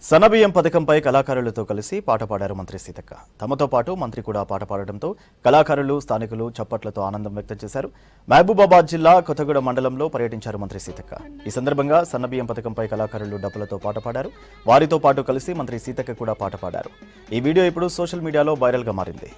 సన్నబియ్యం పథకంపై కళాకారులతో కలిసి పాట పాడారు మంత్రి సీతక్క. తమతో పాటు మంత్రి కూడా పాట పాడడంతో కళాకారులు, స్థానికులు చప్పట్లతో ఆనందం వ్యక్తం చేశారు. మహబూబాబాద్ జిల్లా కొత్తగూడెం మండలంలో పర్యటించారు మంత్రి సీతక్క. ఈ సందర్భంగా సన్నబియ్యం పథకంపై కళాకారులు డప్పులతో పాట పాడారు. వారితో పాటు కలిసి మంత్రి సీతక్క కూడా పాట పాడారు. ఈ వీడియో ఇప్పుడు సోషల్ మీడియాలో వైరల్గా మారింది.